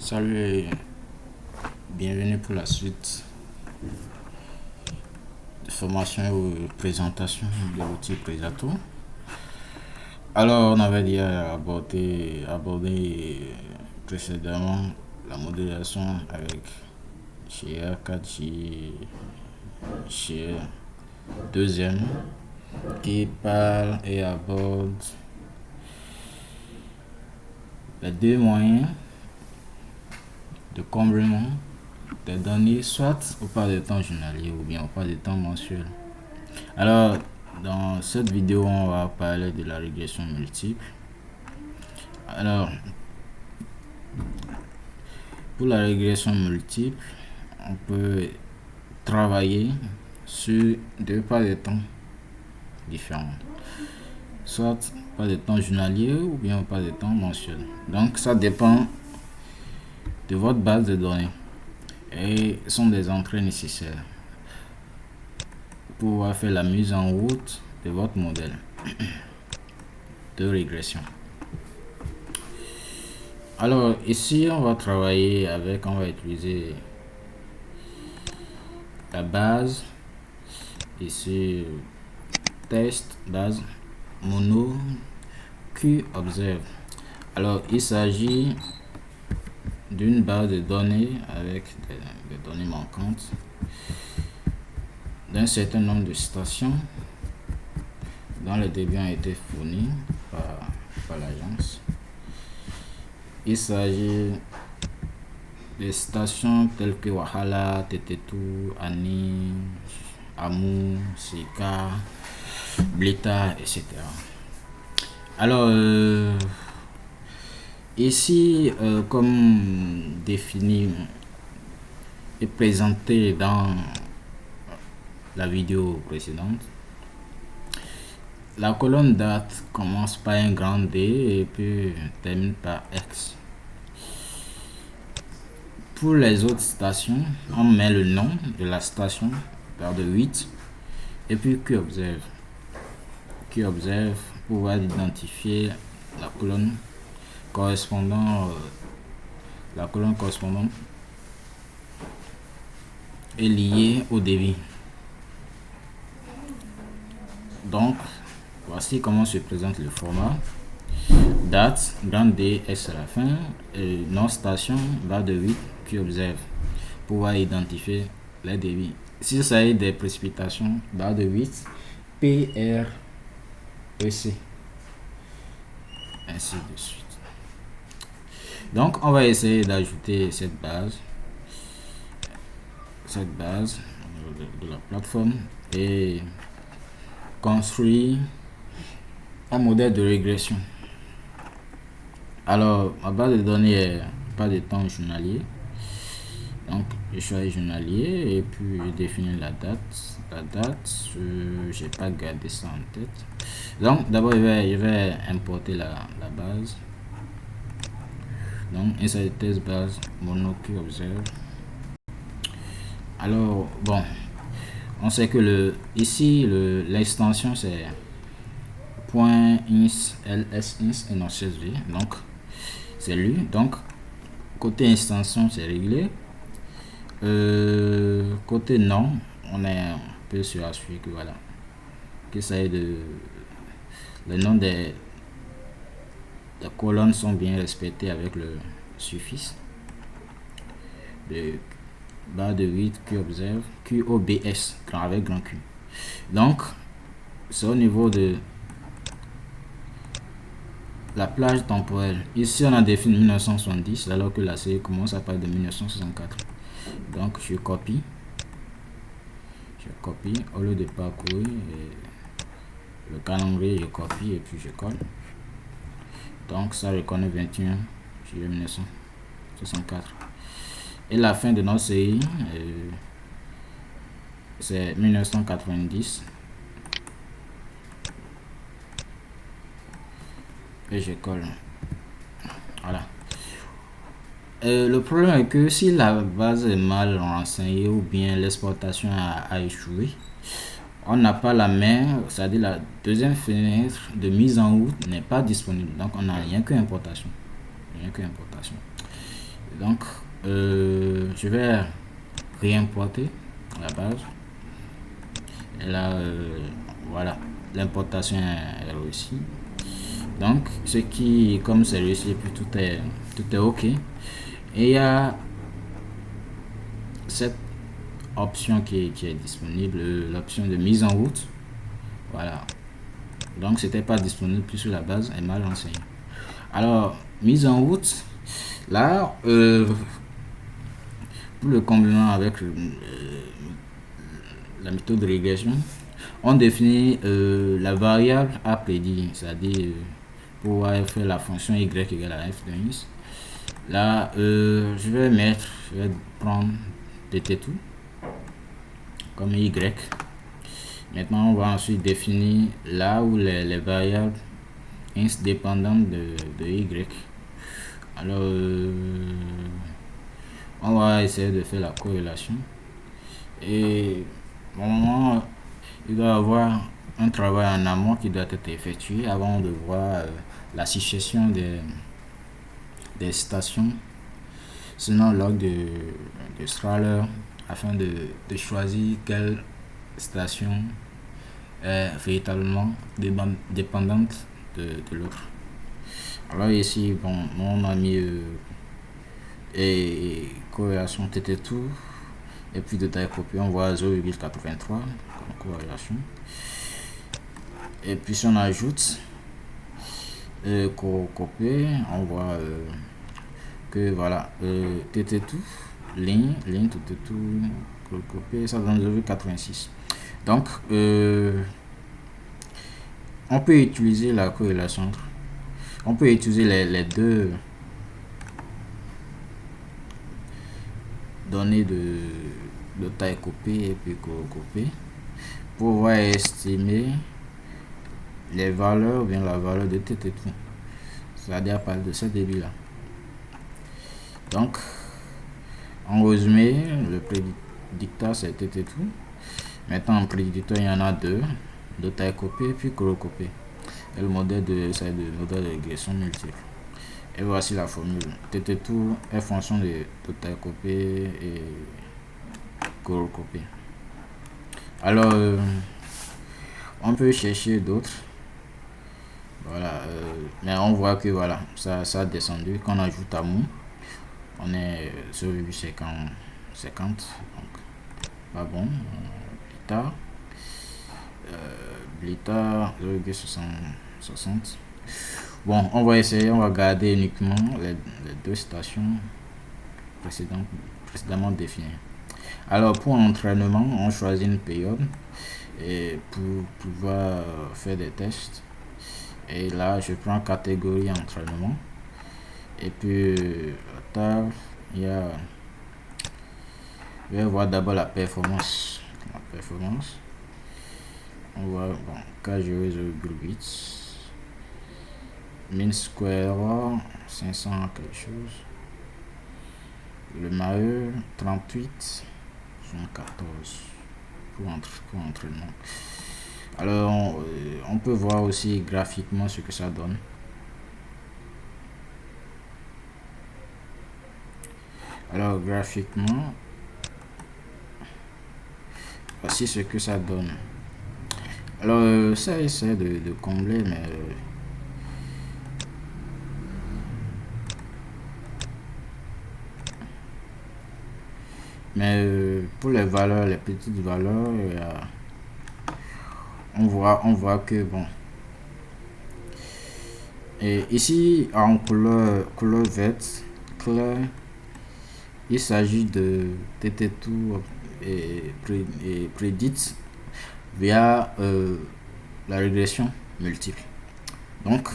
Salut et bienvenue pour la suite de formation ou présentation de l'outil Presato. Alors, on avait déjà abordé précédemment la modélisation avec Share 4 Share deuxième qui parle et aborde les deux moyens de comblement des données, soit au pas de temps journalier ou bien au pas de temps mensuel. Alors, dans cette vidéo, on va parler de la régression multiple. Alors, pour la régression multiple, on peut travailler sur deux pas de temps différents, soit pas de temps journalier ou bien pas de temps mensuel. Donc, ça dépend de votre base de données et sont des entrées nécessaires pour pouvoir faire la mise en route de votre modèle de régression. Alors ici on va utiliser la base ici, test base mono QObserve. Alors il s'agit d'une base de données avec des données manquantes d'un certain nombre de stations dont les débits ont été fournis par l'agence. Il s'agit de stations telles que Wahala, Tetetu, Ani, Amu, Sika, Blita, etc. Alors, ici, comme défini et présenté dans la vidéo précédente, la colonne date commence par un grand D et puis termine par X. Pour les autres stations, on met le nom de la station par de 8 et puis QObserve pour pouvoir identifier la colonne correspondante est liée au débit. Donc voici comment se présente le format. Date, grand D, S à la fin, et nom station, barre de 8, QObserve, pour pouvoir identifier les débits. S'il s'agit des précipitations, barre de 8, PREC, ainsi de suite. Donc on va essayer d'ajouter cette base de la plateforme et construire un modèle de régression. Alors ma base de données est pas de temps journalier, donc je choisis journalier et puis je définis la date, j'ai pas gardé ça en tête. Donc d'abord je vais importer la base. Donc insert test base mono QObserve. Alors bon, on sait que ici l'extension c'est .ins ls et non csv, donc c'est lu. Donc côté extension c'est réglé. Côté nom, on est un peu sur assuré que voilà, que ça est le nom des colonnes sont bien respectés avec le suffixe de barre de 8 QObserve, QOBS avec grand Q. Donc c'est au niveau de la plage temporelle. Ici on a défini 1970 alors que la série commence à partir de 1964. Donc je copie au lieu de parcourir le calendrier, je copie et puis je colle. Donc ça reconnaît 21 juillet 1964 et la fin de notre série c'est 1990 et je colle. Voilà. Le problème est que si la base est mal renseignée ou bien l'exportation a échoué, on n'a pas la main, c'est-à-dire la deuxième fenêtre de mise en route n'est pas disponible. Donc on n'a rien que importation. Donc, je vais réimporter la base. Et là, voilà, l'importation est réussie. Donc, ce qui, comme c'est réussi, puis tout est OK. Et il y a cette option qui est disponible, l'option de mise en route. Voilà. Donc, c'était pas disponible plus sur la base, elle m'a renseigné. Alors, mise en route, là, pour le complément avec la méthode de régression, on définit la variable à prédire, c'est-à-dire pour faire la fonction y égale à f de x. Là, je vais prendre tt2 comme y. Maintenant, on va ensuite définir là où les variables int dépendantes de y. Alors, on va essayer de faire la corrélation. Et normalement, il doit y avoir un travail en amont qui doit être effectué avant de voir la situation des stations, sinon log de Strahler, afin de choisir quelle station est véritablement dépendante de l'autre. Alors ici, bon, on a mis et corrélation tt2 et puis de taille copiée, on voit 0,83 comme corrélation. Et puis si on ajoute copier, on voit que voilà, tt2 ligne tout copier, ça donne 0,86. Donc on peut utiliser la corrélation, on peut utiliser les deux données de taille copiée et puis copier pour pouvoir estimer les valeurs ou bien la valeur de tt2, c'est-à-dire à partir de ce débit là. Donc en résumé, le prédicteur c'est tt2. Maintenant en prédicteur il y en a deux, de taille copiée puis copier. Et le modèle c'est le modèle de régression multiple. Et voici la formule. tt2 est fonction de taille copiée et copier. Alors on peut chercher d'autres. Voilà, mais on voit que voilà, ça a descendu. Quand on ajoute à mou, on est sur 50, donc pas bon. Blita 0,60. Bon, on va essayer, on va garder uniquement les deux stations précédemment définies. Alors pour l'entraînement, on choisit une période et pour pouvoir faire des tests. Et là, je prends catégorie entraînement. Et puis, il y a, je vais voir d'abord la performance. On voit, bon, K0,8. Mean square 500 quelque chose. Le Maheu 38, 14 pour entraînement. Alors on peut voir aussi graphiquement ce que ça donne. Alors graphiquement, voici ce que ça donne. Alors ça essaie de combler, mais pour les valeurs, les petites valeurs, on voit que bon, et ici en couleur verte clair, il s'agit de tt2 et prédite via la régression multiple. Donc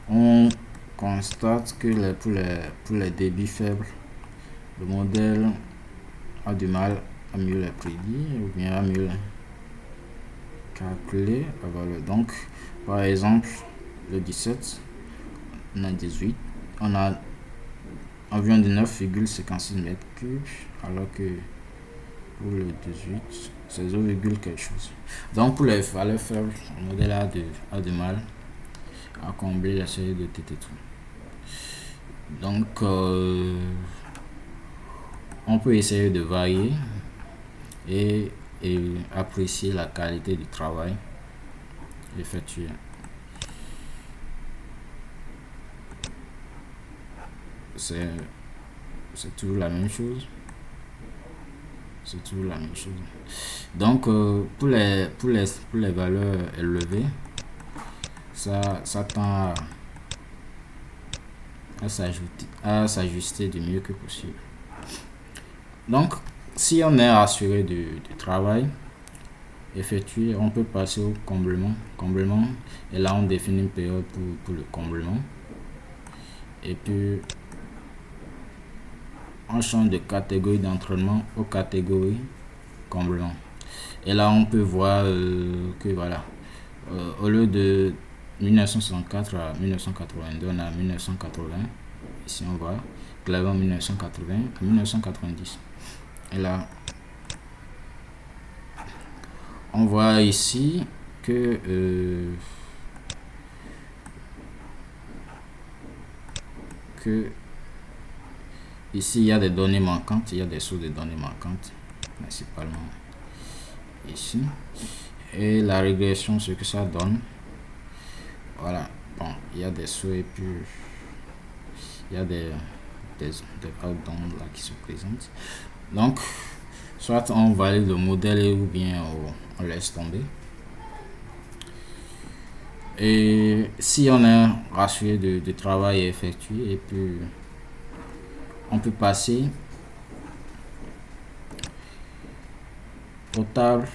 on constate que pour les débits faibles, le modèle a du mal à mieux les prédire ou bien à mieux calculer la valeur. Donc par exemple le 17, on a 18, on a environ 9,56 mètres cubes, alors que pour le 18 c'est 0, quelque chose. Donc pour les valeurs faibles, le modèle a du mal à combler la série de tt2. Donc, on peut essayer de varier et apprécier la qualité du travail effectué. C'est toujours la même chose. C'est toujours la même chose. Donc, pour les valeurs élevées, ça tend à s'ajuster du mieux que possible. Donc, si on est assuré du travail effectué, on peut passer au comblement. Et là, on définit une période pour le comblement. Et puis, on change de catégorie d'entraînement aux catégories comblement. Et là, on peut voir que voilà, au lieu de 1964 à 1982, on a 1980. Ici, on voit clairement 1980 à 1990. Et là, on voit ici que ici il y a des données manquantes, il y a des sources de données manquantes, principalement ici. Et la régression, ce que ça donne, voilà, bon, il y a des sources et puis il y a des d'ondes là qui se présentent. Donc, soit on valide le modèle ou bien on laisse tomber. Et si on est rassuré de travail effectué, et puis on peut passer au table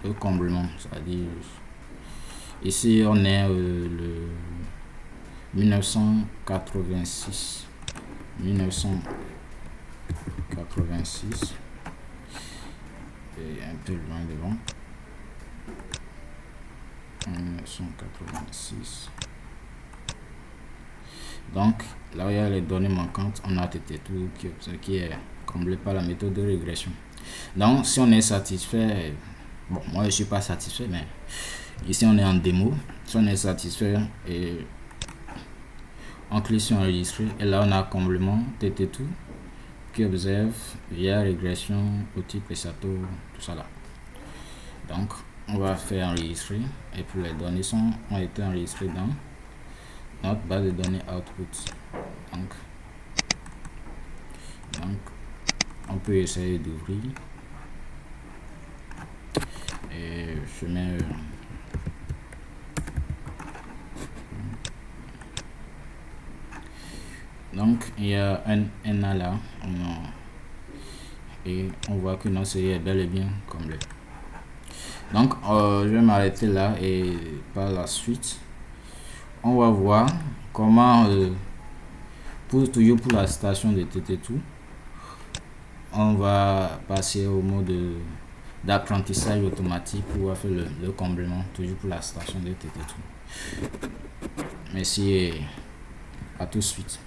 de comblement, c'est-à-dire ici on est le 1986 et un peu loin devant 1986. Donc là où il y a les données manquantes, on a TT tout qui est comblé par la méthode de régression. Donc si on est satisfait, bon, moi je suis pas satisfait, mais ici on est en démo. Si on est satisfait, et on clique sur enregistrer, et là on a comblement TT tout qui observe via régression au type Sato, tout ça là. Donc on va faire enregistrer, et puis les données ont été enregistrées dans notre base de données output. Donc on peut essayer d'ouvrir, et je mets donc il y a un NA là, et on voit que notre série est bel et bien comblée. Donc je vais m'arrêter là, et par la suite on va voir comment toujours pour la station de TT2, on va passer au mode d'apprentissage automatique pour faire le comblement, toujours pour la station de TT2. Merci et à tout de suite.